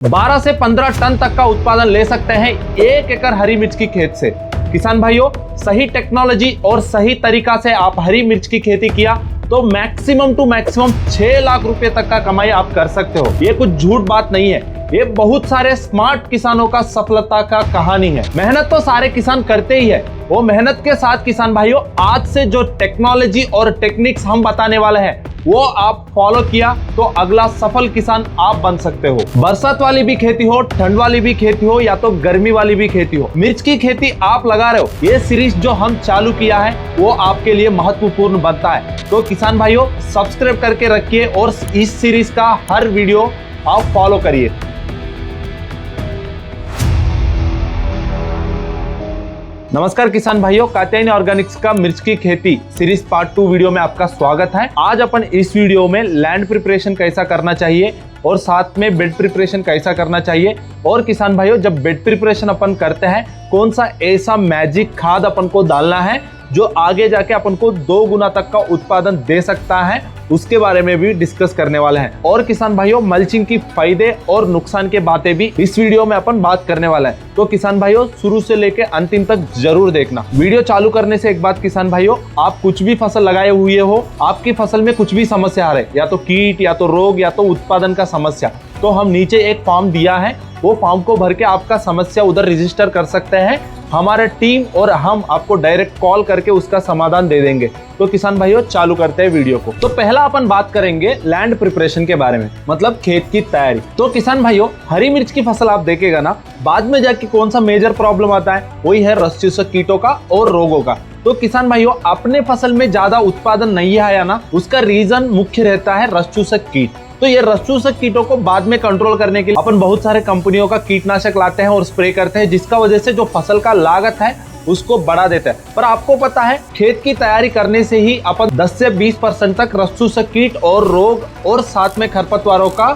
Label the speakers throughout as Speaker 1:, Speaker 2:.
Speaker 1: 12 से 15 टन तक का उत्पादन ले सकते हैं 1 एकड़ हरी मिर्च की खेत से। किसान भाइयों, सही टेक्नोलॉजी और सही तरीका से आप हरी मिर्च की खेती किया तो मैक्सिमम टू मैक्सिमम 6 लाख रुपए तक का कमाई आप कर सकते हो। ये कुछ झूठ बात नहीं है, ये बहुत सारे स्मार्ट किसानों का सफलता का कहानी है। मेहनत तो सारे किसान करते ही है, वो मेहनत के साथ किसान भाइयों आज से जो टेक्नोलॉजी और टेक्निक्स हम बताने वाले हैं वो आप फॉलो किया तो अगला सफल किसान आप बन सकते हो। बरसात वाली भी खेती हो, ठंड वाली भी खेती हो या तो गर्मी वाली भी खेती हो, मिर्च की खेती आप लगा रहे हो, ये सीरीज जो हम चालू किया है वो आपके लिए महत्वपूर्ण बनता है। तो किसान भाइयों सब्सक्राइब करके रखिए और इस सीरीज का हर वीडियो आप फॉलो करिए। नमस्कार किसान भाइयों, कात्यायनी ऑर्गेनिक्स का मिर्च की खेती सीरीज पार्ट 2 वीडियो में आपका स्वागत है। आज अपन इस वीडियो में लैंड प्रिपरेशन कैसा करना चाहिए और साथ में बेड प्रिपरेशन कैसा करना चाहिए, और किसान भाइयों जब बेड प्रिपरेशन अपन करते हैं कौन सा ऐसा मैजिक खाद अपन को डालना है जो आगे जाके अपन को 2 गुना तक का उत्पादन दे सकता है, उसके बारे में भी डिस्कस करने वाले हैं। और किसान भाइयों मल्चिंग की फायदे और नुकसान के बातें भी इस वीडियो में अपन बात करने वाला है। तो किसान भाइयों शुरू से लेके अंतिम तक जरूर देखना। वीडियो चालू करने से एक बात किसान भाइयों, आप कुछ भी फसल लगाए हुए हो, आपकी फसल में कुछ भी समस्या आ रही है, या तो कीट या तो रोग या तो उत्पादन का समस्या, तो हम नीचे एक फॉर्म दिया है, वो फॉर्म को भर के आपका समस्या उधर रजिस्टर कर सकते हैं। हमारे टीम और हम आपको डायरेक्ट कॉल करके उसका समाधान दे देंगे। तो किसान भाइयों चालू करते हैं वीडियो को। तो पहला अपन बात करेंगे लैंड प्रिपरेशन के बारे में, मतलब खेत की तैयारी। तो किसान भाइयों हरी मिर्च की फसल आप देखेगा ना, बाद में जाके कौन सा मेजर प्रॉब्लम आता है, वही है रस चूसक कीटों का और रोगों का। तो किसान भाइयों अपने फसल में ज्यादा उत्पादन नहीं आया ना, उसका रीजन मुख्य रहता है रस चूसक कीट। तो ये रस चूसक कीटों को बाद में कंट्रोल करने के लिए अपन बहुत सारे कंपनियों का कीटनाशक लाते हैं और स्प्रे करते हैं, जिसका वजह से जो फसल का लागत है उसको बढ़ा देता है। पर आपको पता है खेत की तैयारी करने से ही अपन 10 से 20% तक रस चूसक कीट और रोग और साथ में खरपतवारों का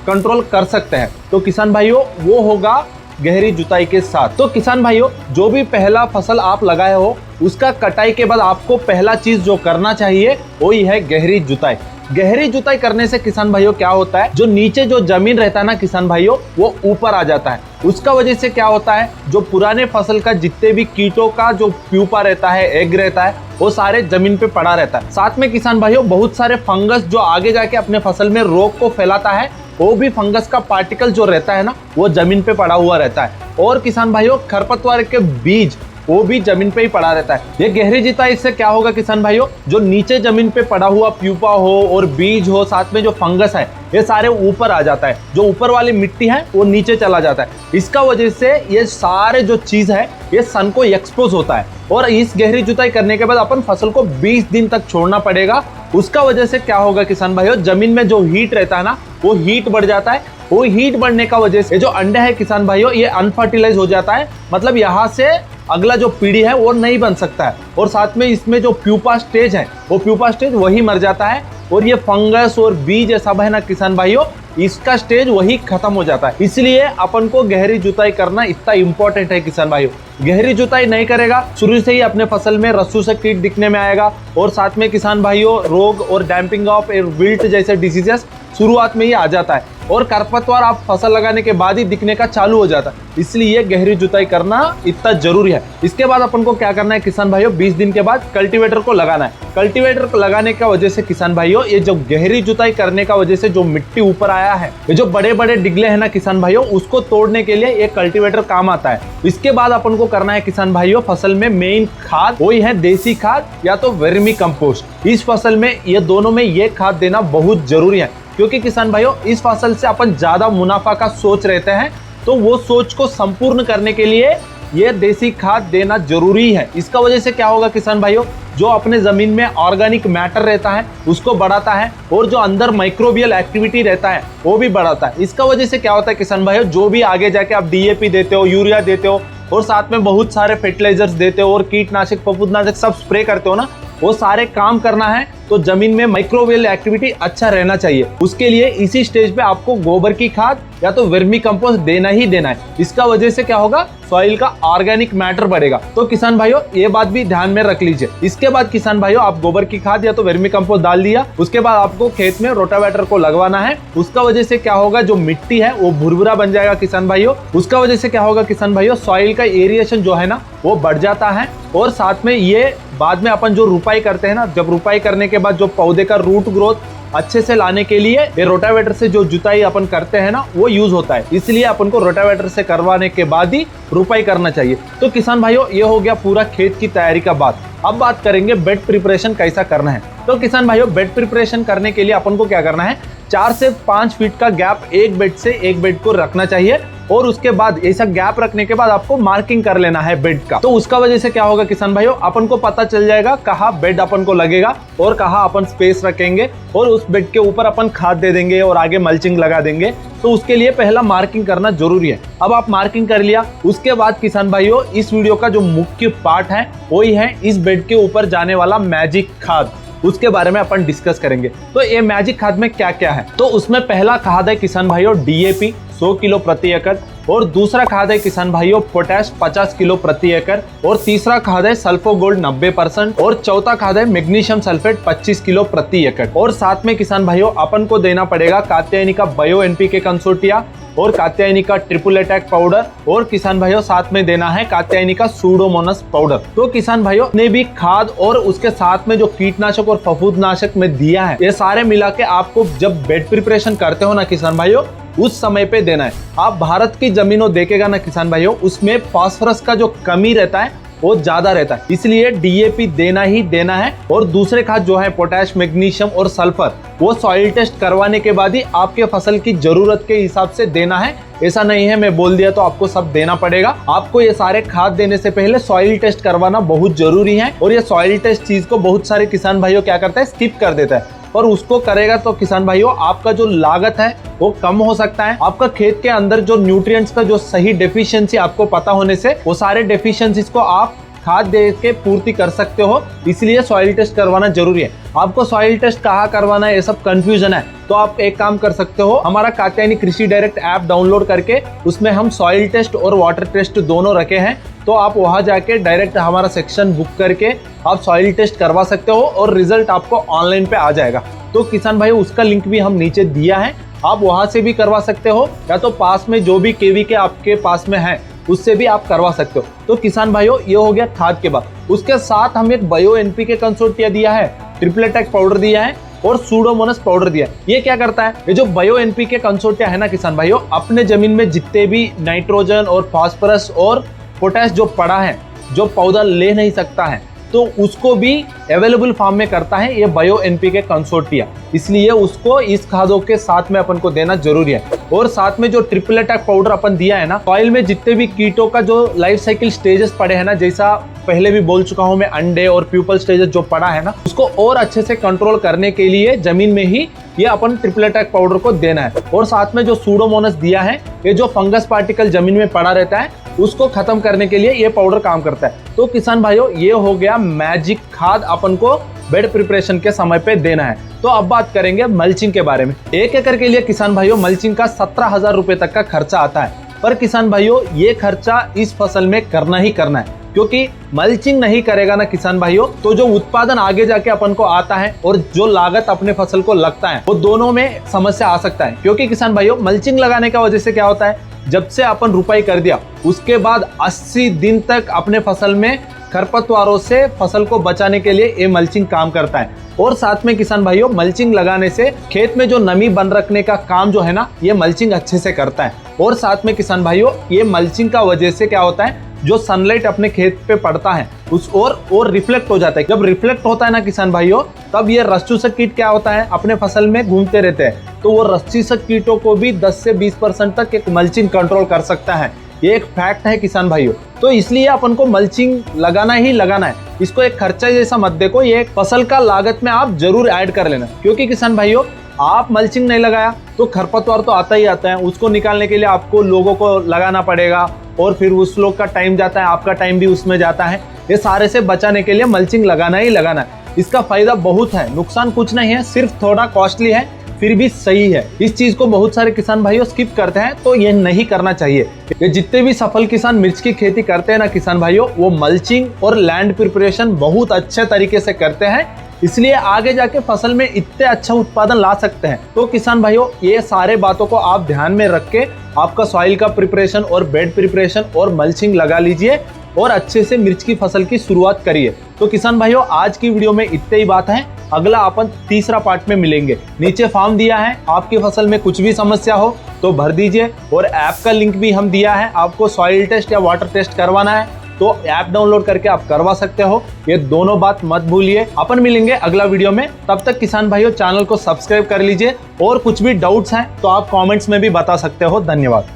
Speaker 1: कंट्रोल कर सकते हैं। तो किसान भाइयों वो होगा गहरी जुताई के साथ। तो किसान भाइयों जो भी पहला फसल आप लगाए हो उसका कटाई के बाद आपको पहला चीज जो करना चाहिए वही है गहरी जुताई। गहरी जुताई करने से किसान भाइयों क्या होता है, जो नीचे जो जमीन रहता है ना किसान भाइयों वो ऊपर आ जाता है। उसका वजह से क्या होता है, जो पुराने फसल का जितने भी कीटों का जो प्यूपा रहता है, एग रहता है, वो सारे जमीन पे पड़ा रहता है। साथ में किसान भाइयों बहुत सारे फंगस जो आगे जाके अपने फसल में रोग को फैलाता है, वो भी फंगस का पार्टिकल जो रहता है ना वो जमीन पे पड़ा हुआ रहता है। और किसान भाइयों खरपतवार के बीज वो भी जमीन पे ही पड़ा रहता है। ये गहरी जुताई इससे क्या होगा किसान भाइयों, जो नीचे जमीन पे पड़ा हुआ प्यूपा हो और बीज हो, साथ में जो फंगस है ये सारे ऊपर आ जाता है, जो ऊपर वाली मिट्टी है वो नीचे चला जाता है। इसका वजह से ये सारे जो चीज है ये सन को एक्सपोज होता है। और इस गहरी जुताई करने के बाद अपन फसल को 20 दिन तक छोड़ना पड़ेगा। उसका वजह से क्या होगा किसान भाइयों, जमीन में जो हीट रहता है ना वो हीट बढ़ जाता है। वो हीट बढ़ने का वजह से जो अंडे है किसान भाइयों ये अनफर्टिलाइज हो जाता है, मतलब यहाँ से अगला जो पीढ़ी है वो नहीं बन सकता है। और साथ में इसमें जो प्यूपा स्टेज है वो प्यूपा स्टेज वही मर जाता है, और ये फंगस और बीज सब है ना किसान भाइयों इसका स्टेज वही खत्म हो जाता है। इसलिए अपन को गहरी जुताई करना इतना इंपॉर्टेंट है किसान भाइयों। गहरी जुताई नहीं करेगा शुरू से ही अपने फसल में रस चूसक कीट दिखने में आएगा, और साथ में किसान भाइयों रोग और डैम्पिंग ऑफ विल्ट जैसे डिसीजेस शुरुआत में ही आ जाता है, और खरपतवार आप फसल लगाने के बाद ही दिखने का चालू हो जाता है। इसलिए गहरी जुताई करना इतना जरूरी है। इसके बाद अपन को क्या करना है किसान भाइयों, 20 दिन के बाद कल्टीवेटर को लगाना है। कल्टीवेटर को लगाने का वजह से किसान भाइयों ये जो गहरी जुताई करने का वजह से जो मिट्टी ऊपर आया है, ये जो बड़े बड़े डिगले है ना किसान भाइयों उसको तोड़ने के लिए ये कल्टीवेटर काम आता है। इसके बाद अपन को करना है किसान भाइयों फसल में मेन खाद वही है देसी खाद या तो वर्मी कंपोस्ट। इस फसल में ये दोनों में ये खाद देना बहुत जरूरी है, क्योंकि किसान भाइयों इस फसल से अपन ज्यादा मुनाफा का सोच रहते हैं, तो वो सोच को संपूर्ण करने के लिए ये देसी खाद देना जरूरी है। इसका वजह से क्या होगा किसान भाइयों, जो अपने जमीन में ऑर्गेनिक मैटर रहता है उसको बढ़ाता है, और जो अंदर माइक्रोबियल एक्टिविटी रहता है वो भी बढ़ाता है। इसका वजह से क्या होता है किसान भाइयों, जो भी आगे जाके आप डीएपी देते हो, यूरिया देते हो और साथ में बहुत सारे फर्टिलाइजर्स देते हो और कीटनाशक फफूंदनाशक सब स्प्रे करते हो ना, वो सारे काम करना है तो जमीन में माइक्रोवेल एक्टिविटी अच्छा रहना चाहिए। उसके लिए इसी स्टेज पे आपको गोबर की खाद या तो वर्मी कंपोस्ट देना ही देना है। इसका वजह से क्या होगा, सॉइल का ऑर्गेनिक मैटर बढ़ेगा। तो किसान भाइयों ये बात भी ध्यान में रख लीजिए। इसके बाद किसान भाइयों आप गोबर की खाद या तो वर्मी कंपोस्ट डाल दिया, उसके बाद आपको खेत में रोटावेटर को लगवाना है। उसका वजह से क्या होगा, जो मिट्टी है वो भुरभुरा बन जाएगा किसान भाइयों। उसका वजह से क्या होगा किसान भाइयों, सॉइल का एरिएशन जो है ना वो बढ़ जाता है। और साथ में ये बाद में अपन जो रुपाई करते हैं ना, जब रुपाई करने के बाद जो पौधे का रूट ग्रोथ अच्छे से लाने के लिए ये रोटावेटर से जो जुताई अपन करते हैं ना वो यूज होता है। इसलिए अपन को रोटावेटर से करवाने के बाद ही रुपाई करना चाहिए। तो किसान भाइयों ये हो गया पूरा खेत की तैयारी का बात। अब बात करेंगे बेड प्रिपरेशन कैसा करना है। तो किसान भाइयों बेड प्रिपरेशन करने के लिए अपन को क्या करना है, 4 से 5 फीट का गैप एक बेड से एक बेड को रखना चाहिए। और उसके बाद ऐसा गैप रखने के बाद आपको मार्किंग कर लेना है बेड का। तो उसका वजह से क्या होगा किसान भाइयों, अपन को पता चल जाएगा कहाँ बेड अपन को लगेगा और कहाँ अपन स्पेस रखेंगे, और उस बेड के ऊपर अपन खाद दे देंगे और आगे मल्चिंग लगा देंगे। तो उसके लिए पहला मार्किंग करना जरूरी है। अब आप मार्किंग कर लिया, उसके बाद किसान भाइयों इस वीडियो का जो मुख्य पार्ट है वही है इस बेड के ऊपर जाने वाला मैजिक खाद, उसके बारे में अपन डिस्कस करेंगे। तो ये मैजिक खाद में क्या क्या है, तो उसमें पहला खाद है किसान भाइयों DAP 100 किलो प्रति एकड़, और दूसरा खाद है किसान भाइयों पोटैश 50 किलो प्रति एकड़, और तीसरा खाद है सल्फो गोल्ड 90%, और चौथा खाद है मैग्नीशियम सल्फेट 25 किलो प्रति एकड़। और साथ में किसान भाइयों अपन को देना पड़ेगा कात्यायनी का बायो NPK कंसोर्टिया और कात्यायनी का ट्रिपल अटैक पाउडर, और किसान भाइयों साथ में देना है कात्यायनी का सूडोमोनास पाउडर। तो किसान भाइयों ने भी खाद और उसके साथ में जो कीटनाशक और फफूंदनाशक में दिया है, ये सारे मिला के आपको जब बेड प्रिपरेशन करते हो ना किसान भाइयों उस समय पे देना है। आप भारत की जमीनों देखेगा ना किसान भाइयों, उसमें फास्फोरस का जो कमी रहता है वो ज्यादा रहता है, इसलिए DAP देना ही देना है। और दूसरे खाद जो है पोटैश, मैग्नीशियम और सल्फर, वो सॉइल टेस्ट करवाने के बाद ही आपके फसल की जरूरत के हिसाब से देना है। ऐसा नहीं है मैं बोल दिया तो आपको सब देना पड़ेगा। आपको ये सारे खाद देने से पहले सॉइल टेस्ट करवाना बहुत जरूरी है। और ये सॉइल टेस्ट चीज को बहुत सारे किसान भाइयों क्या करता है, स्किप कर देता है। और उसको करेगा तो किसान भाइयों आपका जो लागत है वो कम हो सकता है। आपका खेत के अंदर जो न्यूट्रिएंट्स का जो सही डेफिशिएंसी आपको पता होने से वो सारे डेफिशिएंसीज को आप खाद दे के पूर्ति कर सकते हो। इसलिए सॉइल टेस्ट करवाना जरूरी है। आपको सॉइल टेस्ट कहाँ करवाना है ये सब कंफ्यूजन है, तो आप एक काम कर सकते हो, हमारा कात्यायनी कृषि डायरेक्ट ऐप डाउनलोड करके उसमें हम सॉइल टेस्ट और वाटर टेस्ट दोनों रखे हैं। तो आप वहां जाके डायरेक्ट हमारा सेक्शन बुक करके आप सॉइल टेस्ट करवा सकते हो और रिजल्ट आपको ऑनलाइन पे आ जाएगा। तो किसान भाई उसका लिंक भी हम नीचे दिया है, आप वहां से भी करवा सकते हो, या तो पास में जो भी केवी के आपके पास में है उससे भी आप करवा सकते हो। तो किसान भाइयों ये हो गया खाद के बाद। उसके साथ हम एक बायो NPK कंसोर्टिया दिया है, ट्रिपल अटैक पाउडर दिया है और सूडोमोनास पाउडर दिया है। ये क्या करता है, ये जो बायो NPK कंसोर्टिया है ना किसान भाइयों, अपने जमीन में जितने भी नाइट्रोजन और फास्फोरस और पोटैश जो पड़ा है, जो पौधा ले नहीं सकता है, तो उसको भी अवेलेबल फॉर्म में करता है ये बायो NPK कंसोर्टिया। इसलिए उसको इस खादों के साथ में अपन को देना जरूरी है। और साथ में जो ट्रिपल अटैक पाउडर अपन दिया है ना, सॉइल में जितने भी कीटों का जो लाइफ साइकिल स्टेजेस पड़े हैं ना, जैसा पहले भी बोल चुका हूं मैं, अंडे और प्यूपल स्टेजेस जो पड़ा है ना, उसको और अच्छे से कंट्रोल करने के लिए जमीन में ही ये अपन ट्रिपल अटैक पाउडर को देना है। और साथ में जो सूडोमोनास दिया है, ये जो फंगस पार्टिकल जमीन में पड़ा रहता है उसको खत्म करने के लिए ये पाउडर काम करता है। तो किसान भाइयों ये हो गया मैजिक खाद अपन को बेड प्रिपरेशन के समय पे देना है। तो अब बात करेंगे मल्चिंग के बारे में। 1 एकड़ के लिए किसान भाइयों मल्चिंग का 17,000 रुपए तक का खर्चा आता है। पर किसान भाइयों ये खर्चा इस फसल में करना ही करना है, क्योंकि मल्चिंग नहीं करेगा ना किसान भाइयों तो जो उत्पादन आगे जाके अपन को आता है और जो लागत अपने फसल को लगता है वो दोनों में समस्या आ सकता है। क्योंकि किसान भाइयों मल्चिंग लगाने का वजह से क्या होता है, जब से अपन रुपाई कर दिया उसके बाद 80 दिन तक अपने फसल में खरपतवारों से फसल को बचाने के लिए ये मल्चिंग काम करता है। और साथ में किसान भाइयों मल्चिंग लगाने से खेत में जो नमी बन रखने का काम जो है ना, ये मल्चिंग अच्छे से करता है। और साथ में किसान भाइयों ये मल्चिंग का वजह से क्या होता है, जो सनलाइट अपने खेत पे पड़ता है उस और रिफ्लेक्ट हो जाता है। जब रिफ्लेक्ट होता है ना किसान भाइयों, तब ये रस चूसक कीट क्या होता है, अपने फसल में घूमते रहते हैं। तो वो रस चूसक कीटों को भी 10 से 20% तक एक मल्चिंग कंट्रोल कर सकता है। ये एक फैक्ट है किसान भाइयों। तो इसलिए अपन को मल्चिंग लगाना ही लगाना है। इसको एक खर्चा जैसा मत देखो, ये एक फसल का लागत में आप जरूर ऐड कर लेना। क्योंकि किसान भाइयों आप मल्चिंग नहीं लगाया तो खरपतवार तो आता ही आता है, उसको निकालने के लिए आपको लोगों को लगाना पड़ेगा और फिर उस लोग का टाइम जाता है, आपका टाइम भी उसमें जाता है। ये सारे से बचाने के लिए मल्चिंग लगाना ही लगाना है। इसका फायदा बहुत है, नुकसान कुछ नहीं है, सिर्फ थोड़ा कॉस्टली है, फिर भी सही है। इस चीज को बहुत सारे किसान भाइयों स्किप करते हैं, तो ये नहीं करना चाहिए। ये जितने भी सफल किसान मिर्च की खेती करते हैं ना किसान भाइयों, वो मल्चिंग और लैंड प्रिपरेशन बहुत अच्छे तरीके से करते हैं, इसलिए आगे जाके फसल में इतने अच्छा उत्पादन ला सकते हैं। तो किसान भाइयों, ये सारे बातों को आप ध्यान में रख के आपका सॉइल का प्रिपरेशन और बेड प्रिपरेशन और मल्चिंग लगा लीजिए और अच्छे से मिर्च की फसल की शुरुआत करिए। तो किसान भाइयों, आज की वीडियो में इतने ही बात है, अगला अपन तीसरा पार्ट में मिलेंगे। नीचे फॉर्म दिया है, आपकी फसल में कुछ भी समस्या हो तो भर दीजिए, और ऐप का लिंक भी हम दिया है। आपको सॉइल टेस्ट या वाटर टेस्ट करवाना है तो ऐप डाउनलोड करके आप करवा सकते हो। ये दोनों बात मत भूलिए। अपन मिलेंगे अगला वीडियो में, तब तक किसान भाइयों चैनल को सब्सक्राइब कर लीजिए, और कुछ भी डाउट्स हैं तो आप कमेंट्स में भी बता सकते हो। धन्यवाद।